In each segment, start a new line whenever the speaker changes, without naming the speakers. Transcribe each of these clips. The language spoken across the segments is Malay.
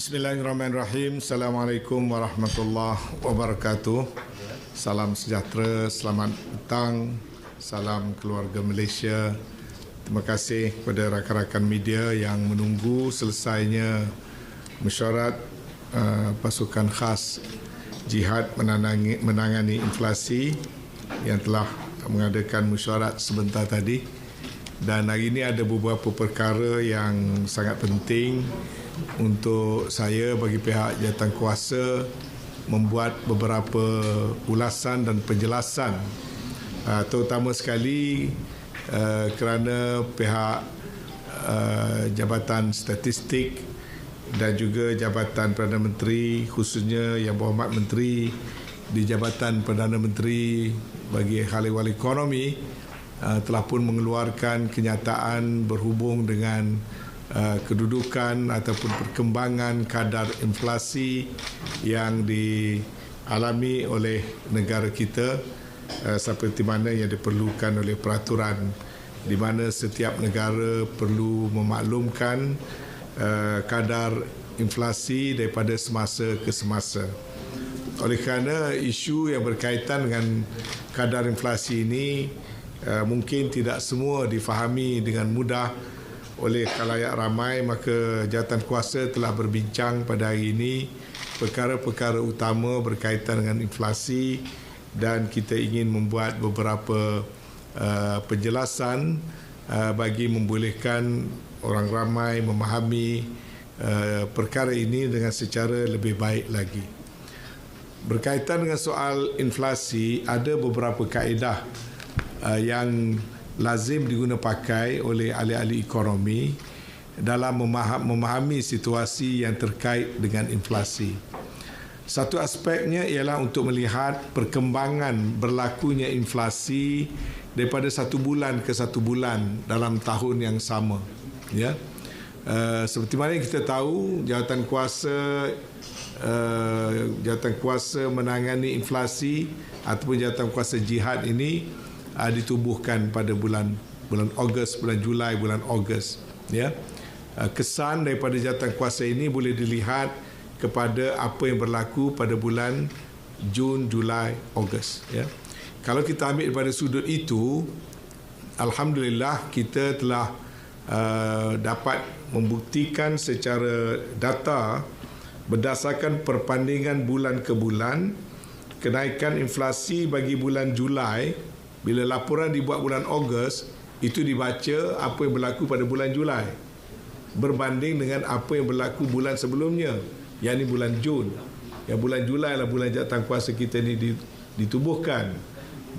Bismillahirrahmanirrahim. Assalamualaikum warahmatullahi wabarakatuh. Salam sejahtera, selamat petang, salam keluarga Malaysia. Terima kasih kepada rakan-rakan media yang menunggu selesainya mesyuarat pasukan khas jihad menangani inflasi yang telah mengadakan mesyuarat sebentar tadi. Dan hari ini ada beberapa perkara yang sangat penting untuk saya bagi pihak jawatankuasa membuat beberapa ulasan dan penjelasan, terutama sekali kerana pihak Jabatan Statistik dan juga Jabatan Perdana Menteri, khususnya Yang Berhormat Menteri di Jabatan Perdana Menteri bagi Hal Ehwal Ekonomi telah pun mengeluarkan kenyataan berhubung dengan kedudukan ataupun perkembangan kadar inflasi yang dialami oleh negara kita, seperti mana yang diperlukan oleh peraturan di mana setiap negara perlu memaklumkan kadar inflasi daripada semasa ke semasa. Oleh kerana isu yang berkaitan dengan kadar inflasi ini mungkin tidak semua difahami dengan mudah oleh khalayak ramai, maka jawatankuasa telah berbincang pada hari ini perkara-perkara utama berkaitan dengan inflasi, dan kita ingin membuat beberapa penjelasan bagi membolehkan orang ramai memahami perkara ini dengan secara lebih baik lagi. Berkaitan dengan soal inflasi, ada beberapa kaedah yang lazim diguna pakai oleh ahli-ahli ekonomi dalam memahami situasi yang terkait dengan inflasi. Satu aspeknya ialah untuk melihat perkembangan berlakunya inflasi daripada satu bulan ke satu bulan dalam tahun yang sama. Ya, seperti mana kita tahu, jawatankuasa menangani inflasi ataupun jawatankuasa jihad ini ditubuhkan pada bulan Ogos, bulan Julai, bulan Ogos. Ya, kesan daripada jawatankuasa ini boleh dilihat kepada apa yang berlaku pada bulan Jun, Julai, Ogos. Ya, kalau kita ambil pada sudut itu, alhamdulillah kita telah dapat membuktikan secara data berdasarkan perbandingan bulan ke bulan, kenaikan inflasi bagi bulan Julai. Bila laporan dibuat bulan Ogos, itu dibaca apa yang berlaku pada bulan Julai berbanding dengan apa yang berlaku bulan sebelumnya, yakni bulan Jun. Ya, bulan Julai lah bulan jawatankuasa kita ni ditubuhkan.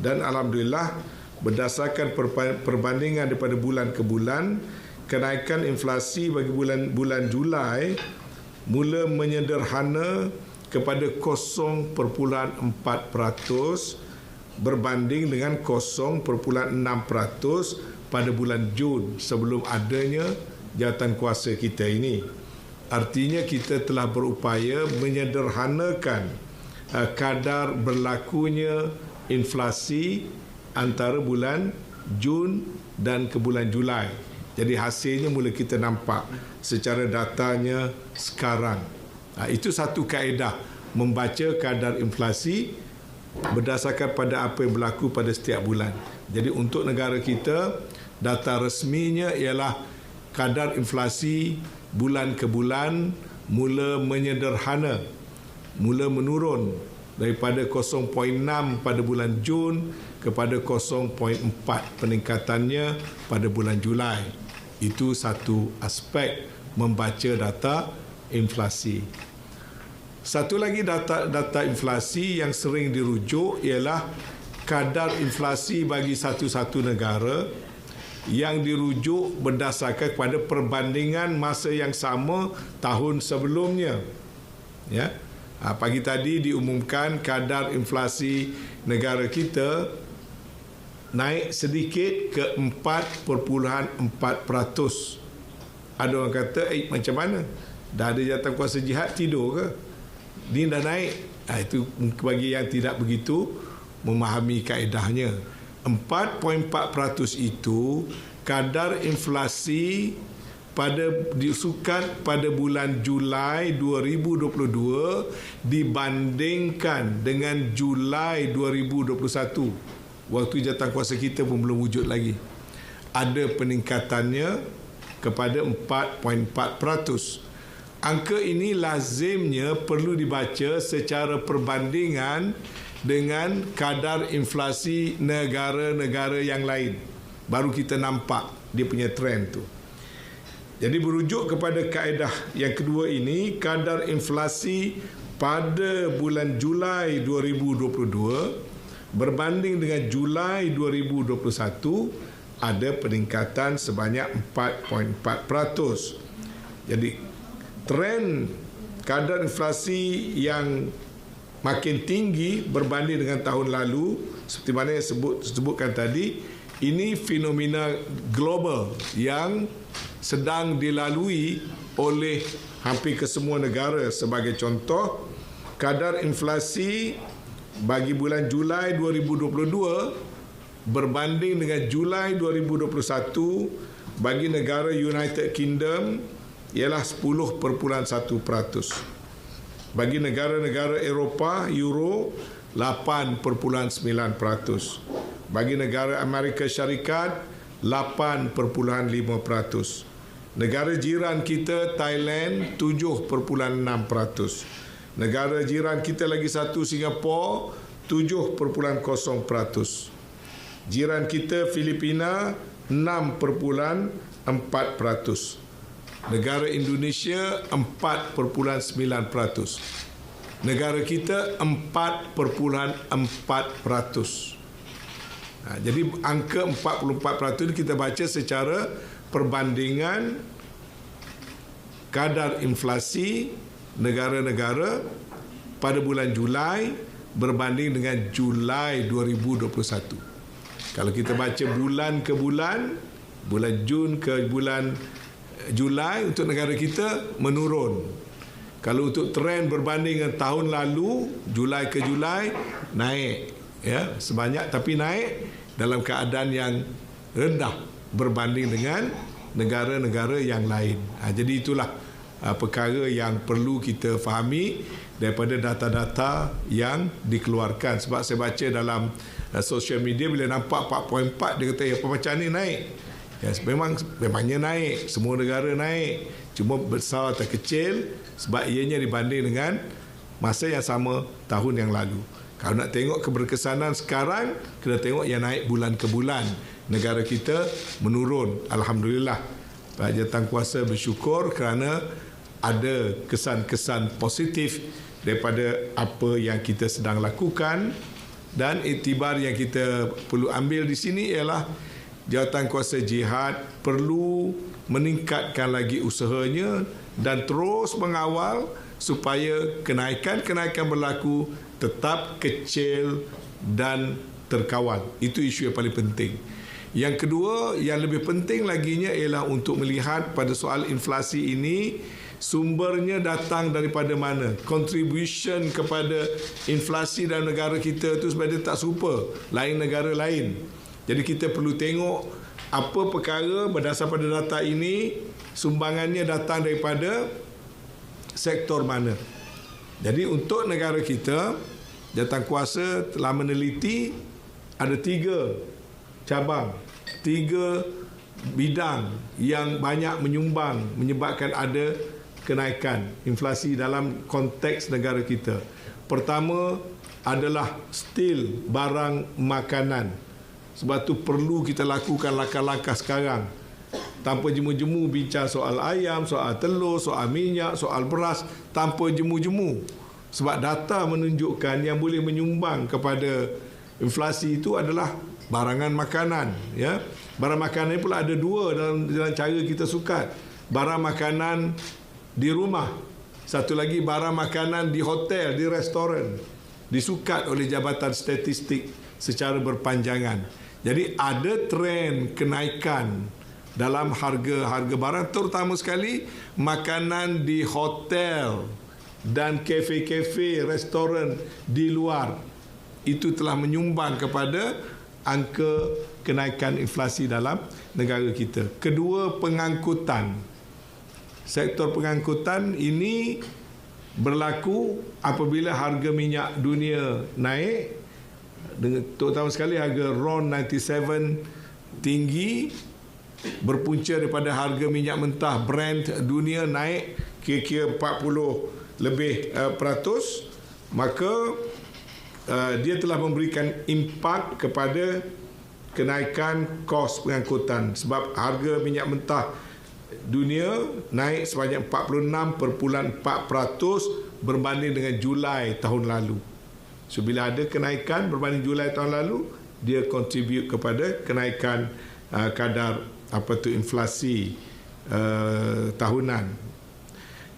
Dan alhamdulillah, berdasarkan perbandingan daripada bulan ke bulan, kenaikan inflasi bagi bulan Julai mula menyederhana kepada 0.4% berbanding dengan 0.6% pada bulan Jun sebelum adanya jawatankuasa kita ini. Artinya kita telah berupaya menyederhanakan kadar berlakunya inflasi antara bulan Jun dan ke bulan Julai. Jadi hasilnya mula kita nampak secara datanya sekarang. Itu satu kaedah membaca kadar inflasi berdasarkan pada apa yang berlaku pada setiap bulan. Jadi untuk negara kita, data resminya ialah kadar inflasi bulan ke bulan mula menyederhana, mula menurun daripada 0.6 pada bulan Jun kepada 0.4 peningkatannya pada bulan Julai. Itu satu aspek membaca data inflasi. Satu lagi data inflasi yang sering dirujuk ialah kadar inflasi bagi satu-satu negara yang dirujuk berdasarkan kepada perbandingan masa yang sama tahun sebelumnya. Ya, pagi tadi diumumkan kadar inflasi negara kita naik sedikit ke 4.4%. Ada orang kata, macam mana? Dah ada jawatankuasa jihad tidur ke? Ini dah naik. Itu bagi yang tidak begitu memahami kaedahnya. 4.4% itu kadar inflasi disukat pada bulan Julai 2022 dibandingkan dengan Julai 2021. Waktu jawatankuasa kita pun belum wujud lagi. Ada peningkatannya kepada 4.4%. Angka ini lazimnya perlu dibaca secara perbandingan dengan kadar inflasi negara-negara yang lain. Baru kita nampak dia punya trend tu. Jadi berujuk kepada kaedah yang kedua ini, kadar inflasi pada bulan Julai 2022 berbanding dengan Julai 2021 ada peningkatan sebanyak 4.4%. Jadi trend kadar inflasi yang makin tinggi berbanding dengan tahun lalu, seperti mana yang sebutkan tadi, ini fenomena global yang sedang dilalui oleh hampir kesemua negara. Sebagai contoh, kadar inflasi bagi bulan Julai 2022 berbanding dengan Julai 2021 bagi negara United Kingdom ialah 10.1%. Bagi negara-negara Eropah, Euro 8.9%. Bagi negara Amerika Syarikat 8.5%. Negara jiran kita Thailand 7.6%. Negara jiran kita lagi satu Singapura 7.0%. Jiran kita Filipina 6.4%. Negara Indonesia 4.9%. Negara kita 4.4%. Jadi angka 44% ini kita baca secara perbandingan kadar inflasi negara-negara pada bulan Julai berbanding dengan Julai 2021. Kalau kita baca bulan ke bulan, bulan Jun ke bulan Julai untuk negara kita menurun. Kalau untuk trend berbanding dengan tahun lalu, Julai ke Julai naik. Ya, sebanyak tapi naik dalam keadaan yang rendah berbanding dengan negara-negara yang lain. Jadi itulah perkara yang perlu kita fahami daripada data-data yang dikeluarkan. Sebab saya baca dalam social media bila nampak 4.4 dia kata apa macam ni naik. Ya, memangnya naik, semua negara naik. Cuma besar atau kecil sebab ianya dibanding dengan masa yang sama tahun yang lalu. Kalau nak tengok keberkesanan sekarang, kena tengok yang naik bulan ke bulan. Negara kita menurun. Alhamdulillah. Jawatankuasa bersyukur kerana ada kesan-kesan positif daripada apa yang kita sedang lakukan, dan iktibar yang kita perlu ambil di sini ialah Jawatankuasa Jihad perlu meningkatkan lagi usahanya dan terus mengawal supaya kenaikan-kenaikan berlaku tetap kecil dan terkawal. Itu isu yang paling penting. Yang kedua, yang lebih penting laginya ialah untuk melihat pada soal inflasi ini sumbernya datang daripada mana. Contribution kepada inflasi dalam negara kita itu sebenarnya tak serupa lain negara lain. Jadi kita perlu tengok apa perkara berdasar pada data ini sumbangannya datang daripada sektor mana. Jadi untuk negara kita, Jawatankuasa telah meneliti ada 3 cabang, 3 bidang yang banyak menyebabkan ada kenaikan inflasi dalam konteks negara kita. Pertama adalah still barang makanan. Sebab tu perlu kita lakukan langkah-langkah sekarang. Tanpa jemu-jemu bincang soal ayam, soal telur, soal minyak, soal beras, tanpa jemu-jemu. Sebab data menunjukkan yang boleh menyumbang kepada inflasi itu adalah barangan makanan. Ya, barang makanan ini pula ada 2 dalam cara kita sukat. Barang makanan di rumah, satu lagi barang makanan di hotel, di restoran, disukat oleh Jabatan Statistik secara berpanjangan. Jadi ada trend kenaikan dalam harga-harga barang, terutama sekali makanan di hotel dan kafe-kafe, restoran di luar. Itu telah menyumbang kepada angka kenaikan inflasi dalam negara kita. Kedua, pengangkutan. sektor pengangkutan ini berlaku apabila harga minyak dunia naik, terutama sekali harga RON 97 tinggi, berpunca daripada harga minyak mentah Brent dunia naik kira-kira 40 lebih peratus, maka dia telah memberikan impak kepada kenaikan kos pengangkutan, sebab harga minyak mentah dunia naik sebanyak 46.4% berbanding dengan Julai tahun lalu. So bila ada kenaikan berbanding Julai tahun lalu, dia contribute kepada kenaikan kadar inflasi tahunan.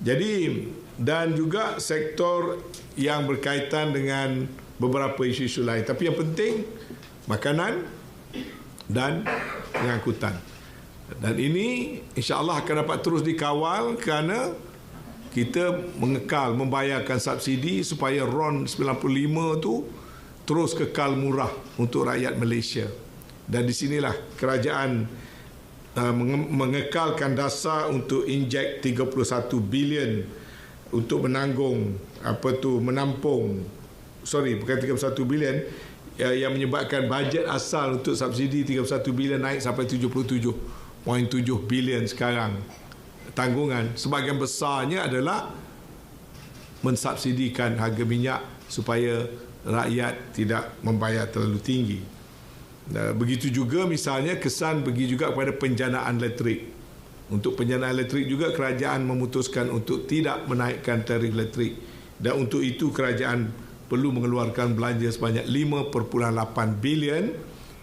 Jadi, dan juga sektor yang berkaitan dengan beberapa isu-isu lain, tapi yang penting makanan dan pengangkutan. Dan ini insya-Allah akan dapat terus dikawal kerana kita mengekal membayarkan subsidi supaya RON 95 tu terus kekal murah untuk rakyat Malaysia. Dan di sinilah kerajaan mengekalkan dasar untuk injek 31 bilion untuk menanggung bukan 31 bilion yang menyebabkan bajet asal untuk subsidi 31 bilion naik sampai 77.7 bilion sekarang. Tanggungan sebahagian besarnya adalah mensubsidikan harga minyak supaya rakyat tidak membayar terlalu tinggi. Begitu juga misalnya kesan bagi juga kepada penjanaan elektrik. Untuk penjanaan elektrik juga kerajaan memutuskan untuk tidak menaikkan tarif elektrik, dan untuk itu kerajaan perlu mengeluarkan belanja sebanyak 5.8 bilion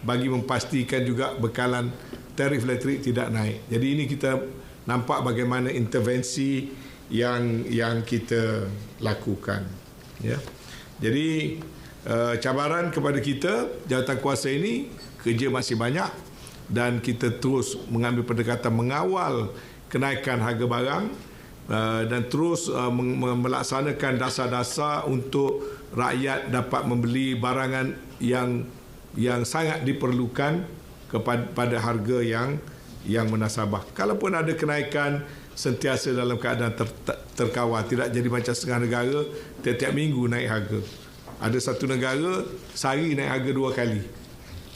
bagi memastikan juga bekalan tarif elektrik tidak naik. Jadi ini kita nampak bagaimana intervensi yang kita lakukan, ya. Jadi cabaran kepada kita jawatan kuasa ini, kerja masih banyak dan kita terus mengambil pendekatan mengawal kenaikan harga barang dan terus melaksanakan dasar-dasar untuk rakyat dapat membeli barangan yang sangat diperlukan pada harga yang menasabah. Kalaupun ada kenaikan, sentiasa dalam keadaan terkawal, tidak jadi macam setengah negara tiap-tiap minggu naik harga. Ada satu negara sehari naik harga 2 kali,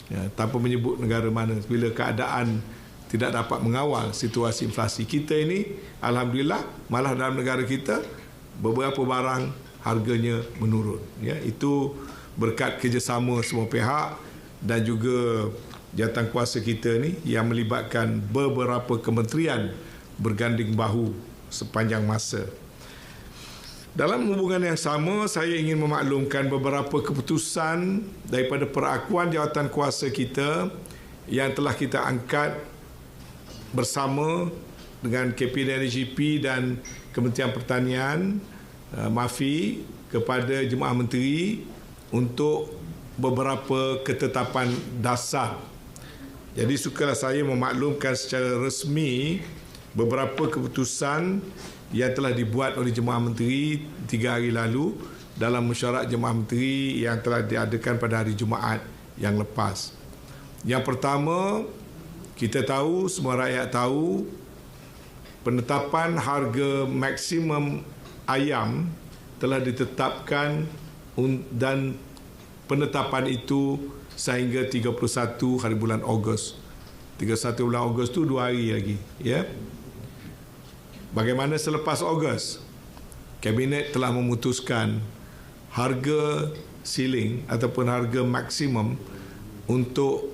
ya, tanpa menyebut negara mana, bila keadaan tidak dapat mengawal situasi inflasi. Kita ini alhamdulillah malah dalam negara kita beberapa barang harganya menurun, ya. Itu berkat kerjasama semua pihak dan juga jawatan kuasa kita ni yang melibatkan beberapa kementerian berganding bahu sepanjang masa. Dalam hubungan yang sama, saya ingin memaklumkan beberapa keputusan daripada perakuan jawatan kuasa kita yang telah kita angkat bersama dengan KPDNGP dan Kementerian Pertanian, MAFI, kepada Jemaah Menteri untuk beberapa ketetapan dasar. Jadi sukalah saya memaklumkan secara resmi beberapa keputusan yang telah dibuat oleh Jemaah Menteri 3 hari lalu dalam mesyuarat Jemaah Menteri yang telah diadakan pada hari Jumaat yang lepas. Yang pertama, kita tahu, semua rakyat tahu, penetapan harga maksimum ayam telah ditetapkan dan penetapan itu sehingga 31 hari bulan Ogos. 31 bulan Ogos tu 2 hari lagi, ya. Bagaimana selepas Ogos? Kabinet telah memutuskan harga ceiling ataupun harga maksimum untuk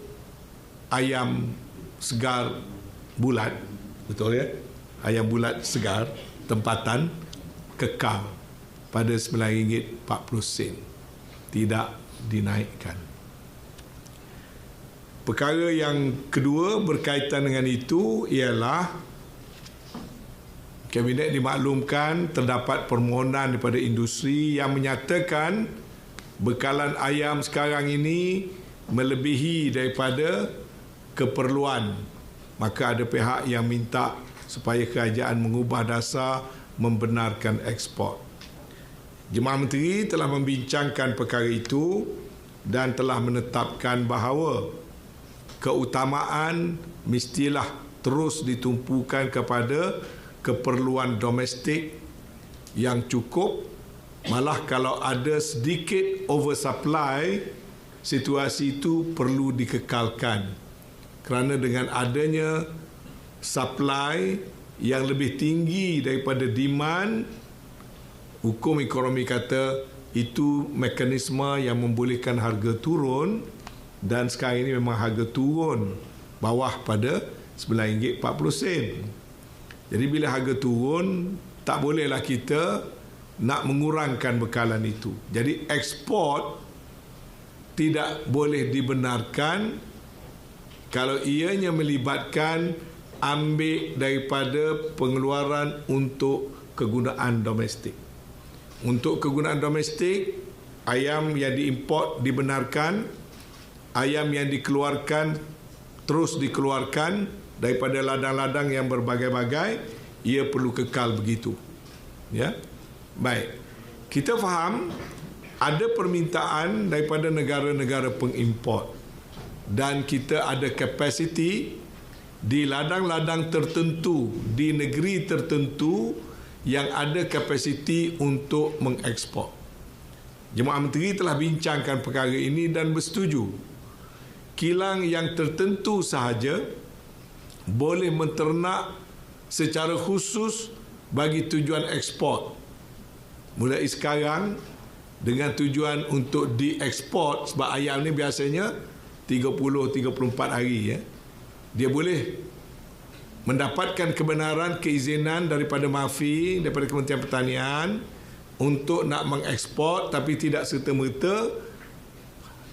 ayam segar bulat, betul ya? Ayam bulat segar tempatan kekal pada RM9.40, tidak dinaikkan. Perkara yang kedua berkaitan dengan itu ialah Kabinet dimaklumkan terdapat permohonan daripada industri yang menyatakan bekalan ayam sekarang ini melebihi daripada keperluan. Maka ada pihak yang minta supaya kerajaan mengubah dasar membenarkan ekspor. Jemaah Menteri telah membincangkan perkara itu dan telah menetapkan bahawa keutamaan mestilah terus ditumpukan kepada keperluan domestik yang cukup. Malah kalau ada sedikit oversupply, situasi itu perlu dikekalkan. Kerana dengan adanya supply yang lebih tinggi daripada demand, hukum ekonomi kata itu mekanisme yang membolehkan harga turun, dan sekarang ini memang harga turun bawah pada RM9.40. Jadi bila harga turun, tak bolehlah kita nak mengurangkan bekalan itu. Jadi ekspor tidak boleh dibenarkan kalau ianya melibatkan ambil daripada pengeluaran untuk kegunaan domestik. Untuk kegunaan domestik, ayam yang diimport dibenarkan, ayam yang dikeluarkan terus dikeluarkan daripada ladang-ladang yang berbagai-bagai, ia perlu kekal begitu. Ya. Baik. Kita faham ada permintaan daripada negara-negara pengimport dan kita ada kapasiti di ladang-ladang tertentu, di negeri tertentu yang ada kapasiti untuk mengekspor. Jemaah Menteri telah bincangkan perkara ini dan bersetuju. Kilang yang tertentu sahaja boleh menternak secara khusus bagi tujuan ekspor. Mulai sekarang dengan tujuan untuk diekspor, sebab ayam ni biasanya 30-34 hari, ya. Dia boleh mendapatkan kebenaran keizinan daripada MAFI, daripada Kementerian Pertanian untuk nak mengekspor, tapi tidak serta-merta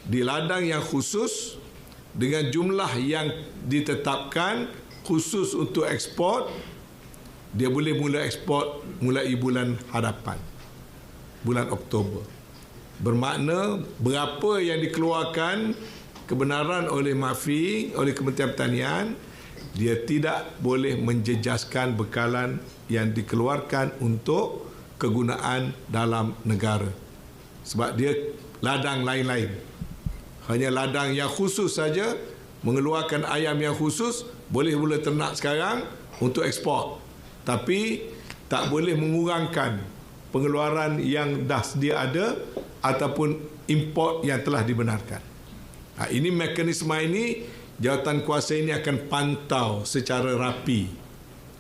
di ladang yang khusus dengan jumlah yang ditetapkan khusus untuk ekspor. Dia boleh mula ekspor mulai bulan hadapan, bulan Oktober. Bermakna berapa yang dikeluarkan kebenaran oleh MAFI, oleh Kementerian Pertanian, dia tidak boleh menjejaskan bekalan yang dikeluarkan untuk kegunaan dalam negara. Sebab dia ladang lain-lain. Hanya ladang yang khusus saja, mengeluarkan ayam yang khusus, boleh mula ternak sekarang untuk ekspor. Tapi tak boleh mengurangkan pengeluaran yang dah sedia ada ataupun import yang telah dibenarkan. Ini mekanisme ini, jawatan kuasa ini akan pantau secara rapi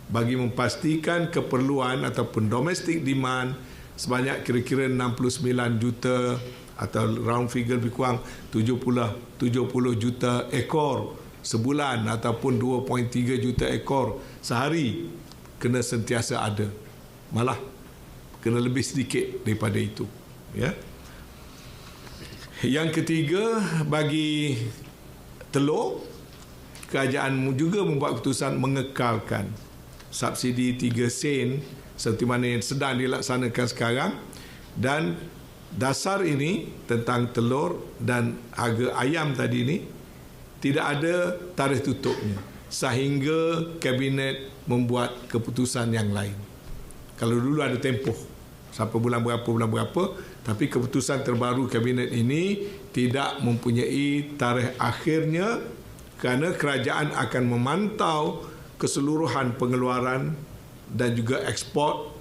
bagi memastikan keperluan ataupun domestic demand sebanyak kira-kira 69 juta atau round figure lebih kurang 70 juta ekor sebulan ataupun 2.3 juta ekor sehari kena sentiasa ada. Malah kena lebih sedikit daripada itu, ya. Yang ketiga, bagi telur, kerajaan juga membuat keputusan mengekalkan subsidi 3 sen seperti mana yang sedang dilaksanakan sekarang, dan dasar ini tentang telur dan harga ayam tadi ini tidak ada tarikh tutupnya sehingga kabinet membuat keputusan yang lain. Kalau dulu ada tempoh sampai bulan berapa, tapi keputusan terbaru kabinet ini tidak mempunyai tarikh akhirnya kerana kerajaan akan memantau keseluruhan pengeluaran dan juga ekspor,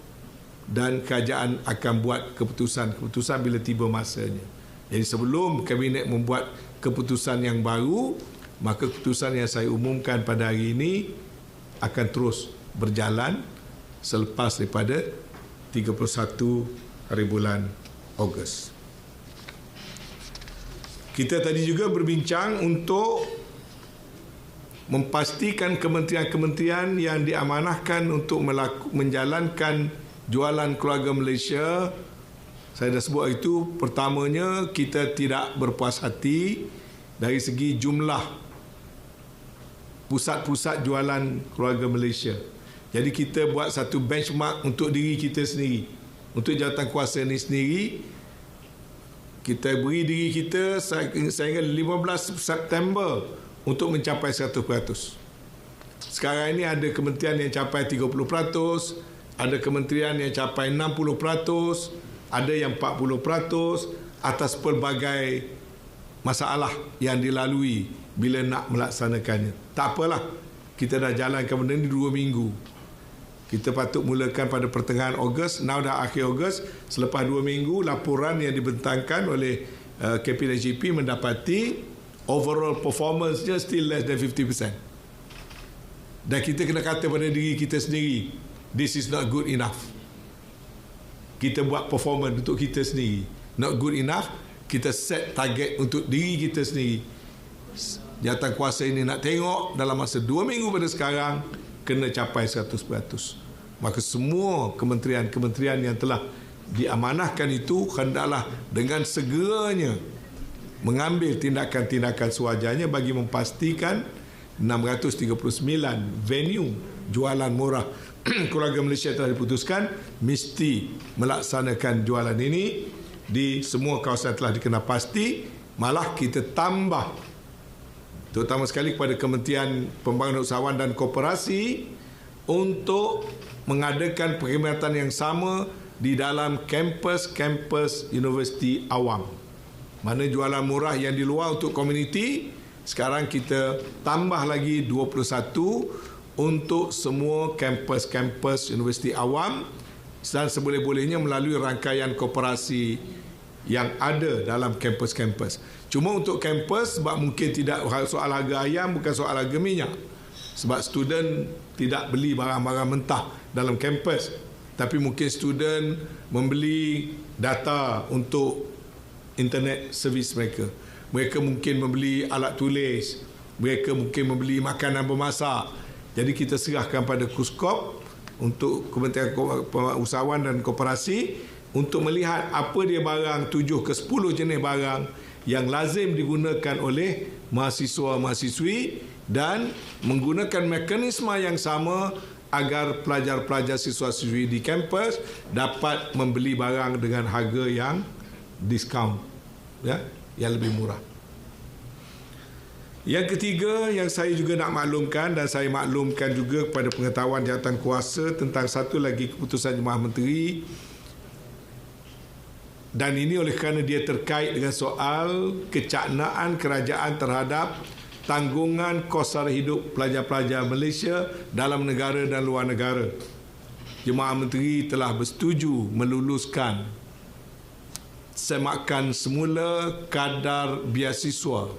dan kerajaan akan buat keputusan bila tiba masanya. Jadi sebelum kabinet membuat keputusan yang baru, maka keputusan yang saya umumkan pada hari ini akan terus berjalan selepas daripada 31 hari bulan Ogos. Kita tadi juga berbincang untuk memastikan kementerian-kementerian yang diamanahkan untuk menjalankan jualan keluarga Malaysia. Saya dah sebut itu. Pertamanya, kita tidak berpuas hati dari segi jumlah pusat-pusat jualan keluarga Malaysia. Jadi kita buat satu benchmark untuk diri kita sendiri. Untuk jawatan kuasa ini sendiri, kita beri diri kita, saya ingat 15 September untuk mencapai 100%. Sekarang ini ada kementerian yang capai 30%, ada kementerian yang capai 60%, ada yang 40% atas pelbagai masalah yang dilalui bila nak melaksanakannya. Tak apalah, kita dah jalankan benda ini 2 minggu. Kita patut mulakan pada pertengahan Ogos, now dah akhir Ogos. Selepas 2 minggu, laporan yang dibentangkan oleh KPDGP mendapati overall performance-nya still less than 50%. Dan kita kena kata pada diri kita sendiri, this is not good enough. Kita buat performance untuk kita sendiri, not good enough. Kita set target untuk diri kita sendiri. Jawatankuasa ini nak tengok dalam masa 2 minggu pada sekarang kena capai 100%. Maka semua kementerian-kementerian yang telah diamanahkan itu hendaklah dengan segeranya mengambil tindakan-tindakan sewajarnya bagi memastikan 639 venue jualan murah keluarga Malaysia telah diputuskan mesti melaksanakan jualan ini di semua kawasan telah dikenal pasti. Malah kita tambah terutama sekali kepada Kementerian Pembangunan Usahawan dan Koperasi untuk mengadakan perkhidmatan yang sama di dalam kampus-kampus universiti awam. Mana jualan murah yang di luar untuk komuniti, sekarang kita tambah lagi 21 untuk semua kampus-kampus universiti awam dan seboleh-bolehnya melalui rangkaian koperasi yang ada dalam kampus-kampus. Cuma untuk kampus, sebab mungkin tidak soal harga ayam, bukan soal harga minyak. Sebab student tidak beli barang-barang mentah dalam kampus. Tapi mungkin student membeli data untuk internet servis mereka. Mereka mungkin membeli alat tulis. Mereka mungkin membeli makanan bermasak. Jadi kita serahkan pada KUSKOP untuk Kementerian Usahawan dan Koperasi untuk melihat apa dia barang 7 ke 10 jenis barang yang lazim digunakan oleh mahasiswa-mahasiswi dan menggunakan mekanisme yang sama agar pelajar-pelajar siswa-siswi di kampus dapat membeli barang dengan harga yang diskaun, ya, yang lebih murah. Yang ketiga yang saya juga nak maklumkan dan saya maklumkan juga kepada pengetahuan jawatankuasa tentang satu lagi keputusan Jemaah Menteri, dan ini oleh kerana dia terkait dengan soal kecaknaan kerajaan terhadap tanggungan kos sara hidup pelajar-pelajar Malaysia dalam negara dan luar negara. Jemaah Menteri telah bersetuju meluluskan semakan semula kadar beasiswa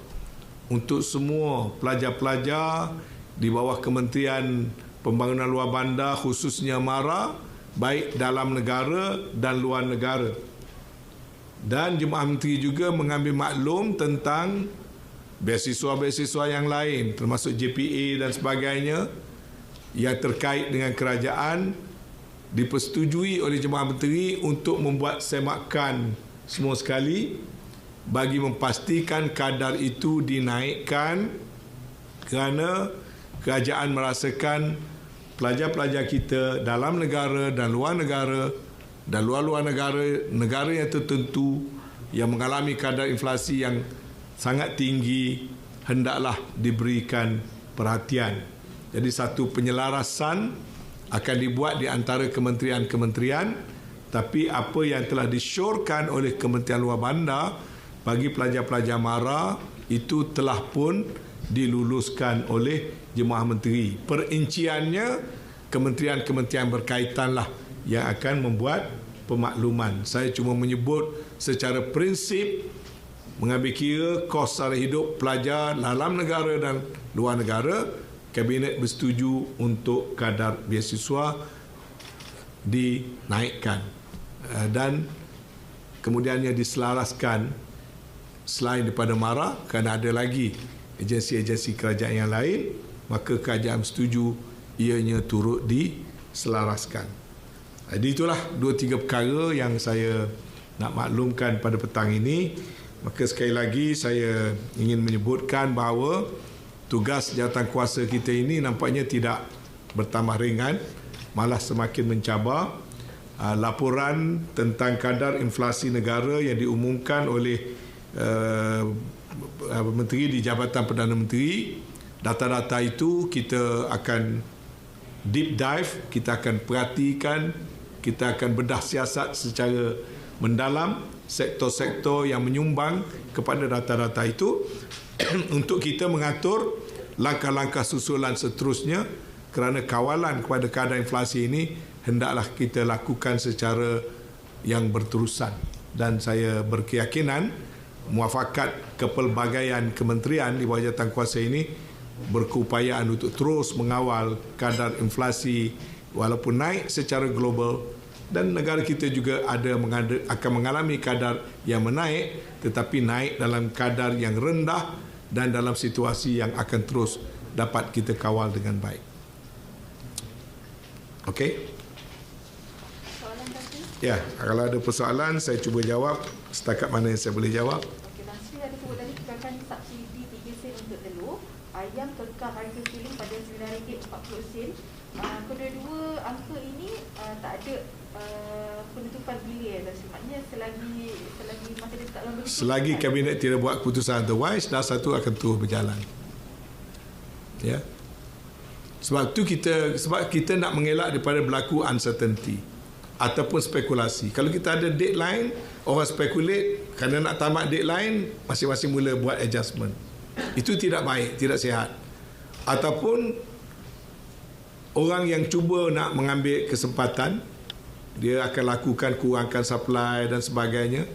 untuk semua pelajar-pelajar di bawah Kementerian Pembangunan Luar Bandar, khususnya MARA, baik dalam negara dan luar negara. Dan Jemaah Menteri juga mengambil maklum tentang beasiswa-beasiswa yang lain termasuk JPA dan sebagainya yang terkait dengan kerajaan dipersetujui oleh Jemaah Menteri untuk membuat semakan semua sekali bagi memastikan kadar itu dinaikkan kerana kerajaan merasakan pelajar-pelajar kita dalam negara dan luar negara dan luar-luar negara, negara yang tertentu yang mengalami kadar inflasi yang sangat tinggi hendaklah diberikan perhatian. Jadi satu penyelarasan akan dibuat di antara kementerian-kementerian, tapi apa yang telah disyorkan oleh Kementerian Luar Bandar bagi pelajar-pelajar MARA itu telah pun diluluskan oleh Jemaah Menteri. Perinciannya kementerian-kementerian berkaitanlah yang akan membuat pemakluman. Saya cuma menyebut secara prinsip mengambil kira kos sara hidup pelajar dalam negara dan luar negara. Kabinet bersetuju untuk kadar beasiswa dinaikkan dan kemudiannya diselaraskan selain daripada MARA, kerana ada lagi agensi-agensi kerajaan yang lain, maka kerajaan setuju ianya turut diselaraskan. Jadi itulah 2-3 perkara yang saya nak maklumkan pada petang ini. Maka sekali lagi saya ingin menyebutkan bahawa tugas jawatankuasa kita ini nampaknya tidak bertambah ringan, malah semakin mencabar. Laporan tentang kadar inflasi negara yang diumumkan oleh Menteri di Jabatan Perdana Menteri, data-data itu kita akan deep dive, kita akan perhatikan, kita akan bedah siasat secara mendalam sektor-sektor yang menyumbang kepada data-data itu untuk kita mengatur langkah-langkah susulan seterusnya kerana kawalan kepada kadar inflasi ini hendaklah kita lakukan secara yang berterusan, dan saya berkeyakinan muafakat kepelbagaian kementerian di bawah jawatankuasa ini berkeupayaan untuk terus mengawal kadar inflasi walaupun naik secara global, dan negara kita juga akan mengalami kadar yang menaik tetapi naik dalam kadar yang rendah dan dalam situasi yang akan terus dapat kita kawal dengan baik. Okey?
Soalan tadi?
Ya, kalau ada persoalan saya cuba jawab setakat mana yang saya boleh jawab.
Okey, Tan Sri ada sebut tadi kekakan subsidi 3 sen untuk telur, ayam kekal harga ceiling pada RM9.40. Kedua-dua angka ini tak ada penutupan bilion. Maknanya selagi masa dia tak lama
Selagi kabinet tidak buat keputusan otherwise, dah satu akan terus berjalan. Ya. Sebab kita nak mengelak daripada berlaku uncertainty ataupun spekulasi. Kalau kita ada deadline, orang speculate, kerana nak tamat deadline, masing-masing mula buat adjustment. Itu tidak baik, tidak sihat. Ataupun orang yang cuba nak mengambil kesempatan, dia akan lakukan kurangkan supply dan sebagainya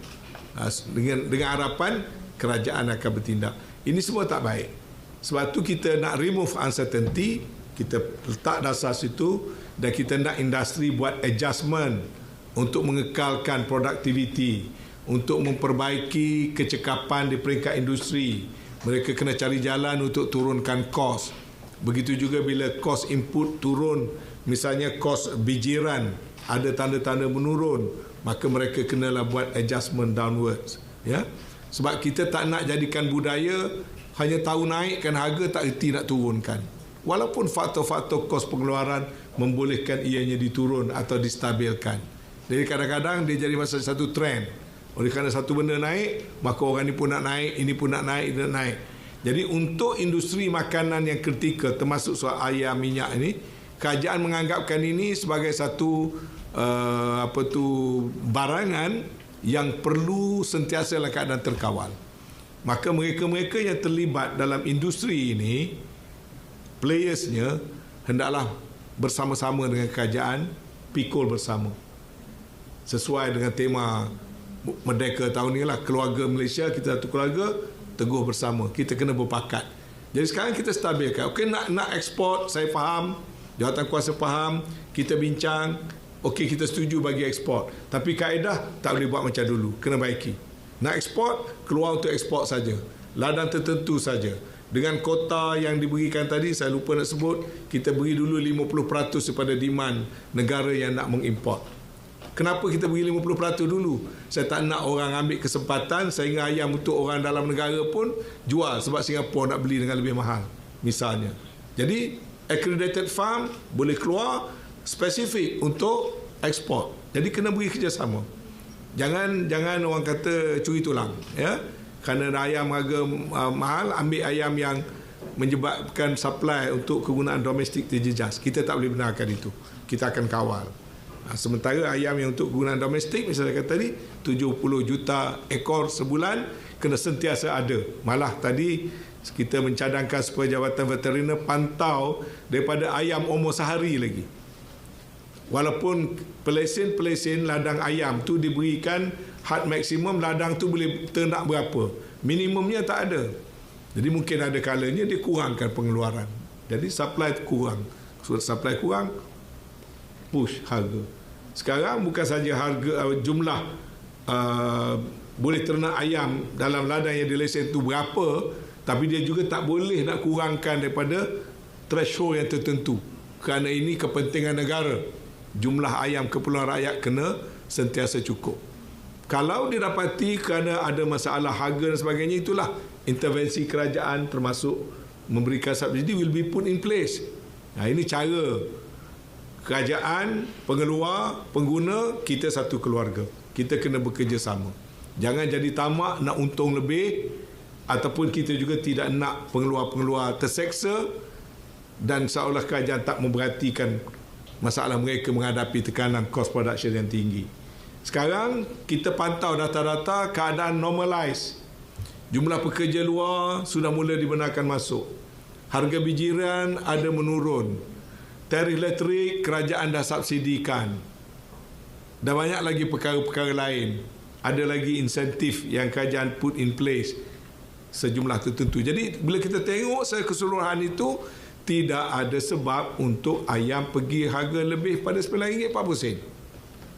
dengan harapan kerajaan akan bertindak. Ini semua tak baik. Sebab tu kita nak remove uncertainty, kita letak dasar situ, dan kita nak industri buat adjustment untuk mengekalkan produktiviti, untuk memperbaiki kecekapan di peringkat industri. Mereka kena cari jalan untuk turunkan kos. Begitu juga bila kos input turun, misalnya kos bijiran ada tanda-tanda menurun, maka mereka kenalah buat adjustment downwards. Ya? Sebab kita tak nak jadikan budaya hanya tahu naikkan harga, tak erti nak turunkan. Walaupun faktor-faktor kos pengeluaran membolehkan ianya diturun atau distabilkan. Jadi kadang-kadang dia jadi masa satu trend. Oleh kerana satu benda naik, maka orang ni pun nak naik, ini pun nak naik, dia nak naik. Jadi untuk industri makanan yang kritikal, termasuk soal ayam, minyak ini, kerajaan menganggapkan ini sebagai satu barangan yang perlu sentiasa dalam keadaan terkawal. Maka mereka-mereka yang terlibat dalam industri ini, playersnya hendaklah bersama-sama dengan kerajaan, pikul bersama. Sesuai dengan tema Merdeka tahun ni lah, keluarga Malaysia, kita satu keluarga, teguh bersama. Kita kena berpakat. Jadi sekarang kita stabilkan. Okey, nak ekspor, saya faham, jawatankuasa faham, kita bincang, okey kita setuju bagi ekspor. Tapi kaedah tak boleh buat macam dulu, kena baiki. Nak ekspor, keluar untuk ekspor saja. Ladang tertentu saja. Dengan kota yang diberikan tadi, saya lupa nak sebut, kita beri dulu 50% daripada demand negara yang nak mengimport. Kenapa kita beri 50% dulu? Saya tak nak orang ambil kesempatan sehingga ayam untuk orang dalam negara pun jual sebab Singapura nak beli dengan lebih mahal, misalnya. Jadi accredited farm boleh keluar spesifik untuk ekspor. Jadi kena beri kerjasama. Jangan orang kata curi tulang, ya. Kerana ayam harga mahal, ambil ayam yang menyebabkan supply untuk kegunaan domestik terjejas. Kita tak boleh benarkan itu. Kita akan kawal. Sementara ayam yang untuk kegunaan domestik, misalnya kata tadi 70 juta ekor sebulan kena sentiasa ada. Malah tadi kita mencadangkan supaya Jabatan Veteriner pantau daripada ayam umur sehari lagi. Walaupun pelesen ladang ayam tu diberikan had maksimum, ladang tu boleh ternak berapa, minimumnya tak ada. Jadi mungkin ada kalanya dia kurangkan pengeluaran. Jadi supply kurang. Supply kurang, push harga. Sekarang bukan saja harga jumlah boleh ternak ayam dalam ladang yang dilesen tu berapa, tapi dia juga tak boleh nak kurangkan daripada threshold yang tertentu. Kerana ini kepentingan negara. Jumlah ayam keperluan rakyat kena sentiasa cukup. Kalau didapati kerana ada masalah harga dan sebagainya, itulah intervensi kerajaan termasuk memberikan subsidi will be put in place. Nah, ini cara kerajaan, pengeluar, pengguna, kita satu keluarga. Kita kena bekerjasama. Jangan jadi tamak nak untung lebih, ataupun kita juga tidak nak pengeluar-pengeluar terseksa dan seolah kerajaan tak memperhatikan masalah mereka menghadapi tekanan cost production yang tinggi. Sekarang kita pantau data-data keadaan normalize. Jumlah pekerja luar sudah mula dibenarkan masuk. Harga bijiran ada menurun. tarikh elektrik kerajaan dah subsidikan. Dan banyak lagi perkara-perkara lain. Ada lagi insentif yang kerajaan put in place sejumlah tertentu. Jadi bila kita tengok secara keseluruhan itu, tidak ada sebab untuk ayam pergi harga lebih pada RM9.40.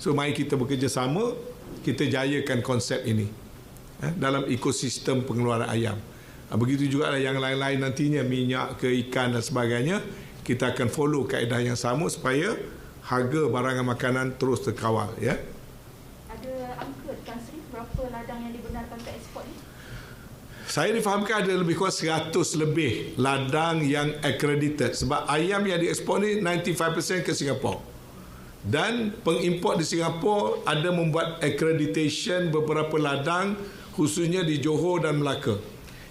So mari kita bekerjasama, kita jayakan konsep ini dalam ekosistem pengeluaran ayam. Begitu juga yang lain-lain nantinya, minyak ke ikan dan sebagainya, kita akan follow kaedah yang sama supaya harga barangan makanan terus terkawal. Ya.
Ada angka Tan Sri berapa ladang yang dibenarkan untuk ekspor ni?
Saya difahamkan ada lebih kurang 100 lebih ladang yang accredited, sebab ayam yang diekspor ni 95% ke Singapura. Dan pengimport di Singapura ada membuat accreditation beberapa ladang, khususnya di Johor dan Melaka.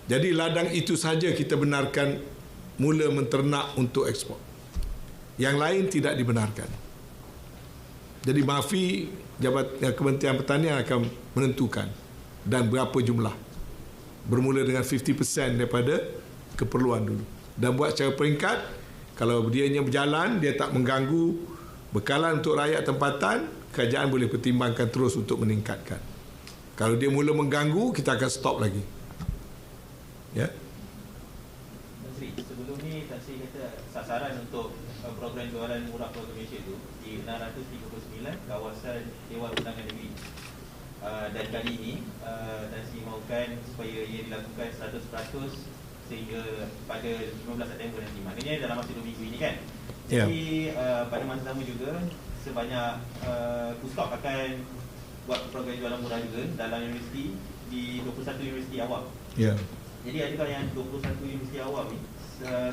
Jadi ladang itu saja kita benarkan mula menternak untuk ekspor. Yang lain tidak dibenarkan. Jadi MAFI, Kementerian Pertanian akan menentukan dan berapa jumlah. Bermula dengan 50% daripada keperluan dulu. Dan buat secara peringkat, kalau dianya berjalan, dia tak mengganggu bekalan untuk rakyat tempatan, kerajaan boleh pertimbangkan terus untuk meningkatkan. Kalau dia mula mengganggu, kita akan stop lagi. Ya.
Tan Sri, sebelum ni Tan Sri kata sasaran untuk program jualan murah keluarga Malaysia itu di 639 kawasan Dewan Undangan Negeri. Dan kali ini Tan Sri mahukan supaya ia dilakukan 100% sehingga pada 15 September nanti. Maknanya dalam masa 2 minggu ini kan. Jadi pada masa sama juga sebanyak Puskop akan buat program jualan murah juga dalam universiti di 21 universiti awam.
Ya.
Jadi adakah yang 21 universiti awam ni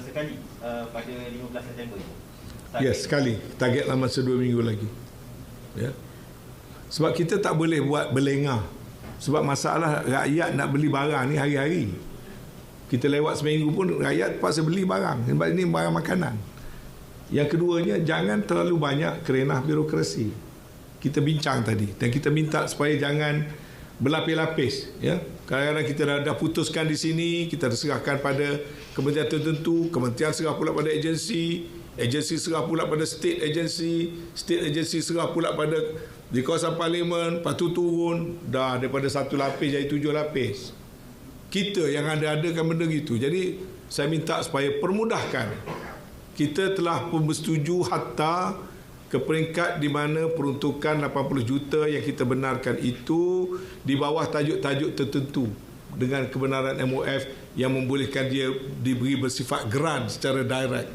sekali pada 15 September ni?
Ya, sekali. Target dalam masa 2 minggu lagi. Ya. Sebab kita tak boleh buat berlengah. Sebab masalah rakyat nak beli barang ni hari-hari. Kita lewat seminggu pun rakyat terpaksa beli barang. Sebab ini barang makanan. Yang keduanya, jangan terlalu banyak kerenah birokrasi. Kita bincang tadi. Dan kita minta supaya jangan berlapis-lapis. Ya? Kadang-kadang kita dah putuskan di sini, kita serahkan pada kementerian tertentu, kementerian serah pula pada agensi, agensi serah pula pada state agensi serah pula pada di kawasan parlimen, lepas tu turun dah daripada 1 lapis jadi 7 lapis. Kita yang ada-adakan benda gitu. Jadi saya minta supaya permudahkan. Kita telah pun bersetuju hatta ke peringkat di mana peruntukan 80 juta yang kita benarkan itu di bawah tajuk-tajuk tertentu dengan kebenaran MOF yang membolehkan dia diberi bersifat grant secara direct.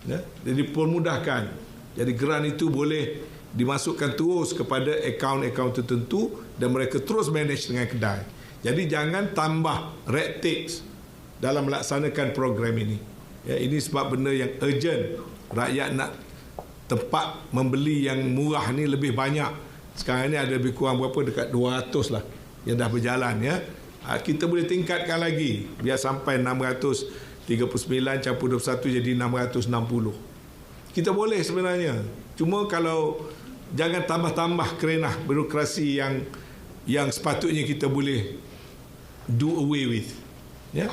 Ya? Jadi permudahkan. Jadi grant itu boleh dimasukkan terus kepada akaun-akaun tertentu dan mereka terus manage dengan kedai. Jadi jangan tambah red tape dalam melaksanakan program ini. Ya, ini sebab benda yang urgent. Rakyat nak tempat membeli yang murah ni lebih banyak. Sekarang ni ada lebih kurang berapa, dekat 200 lah yang dah berjalan. Ya. Kita boleh tingkatkan lagi biar sampai 639 campur 21 jadi 660. Kita boleh sebenarnya. Cuma kalau jangan tambah-tambah kerenah birokrasi yang sepatutnya kita boleh do away with. Ya.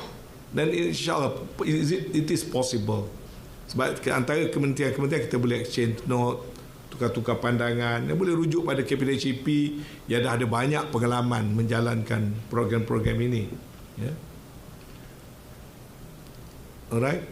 Dan insyaAllah it is possible. Sebab antara kementerian-kementerian kita boleh exchange note, tukar-tukar pandangan, yang boleh rujuk pada KPDCP yang dah ada banyak pengalaman menjalankan program-program ini. Ya. Alright.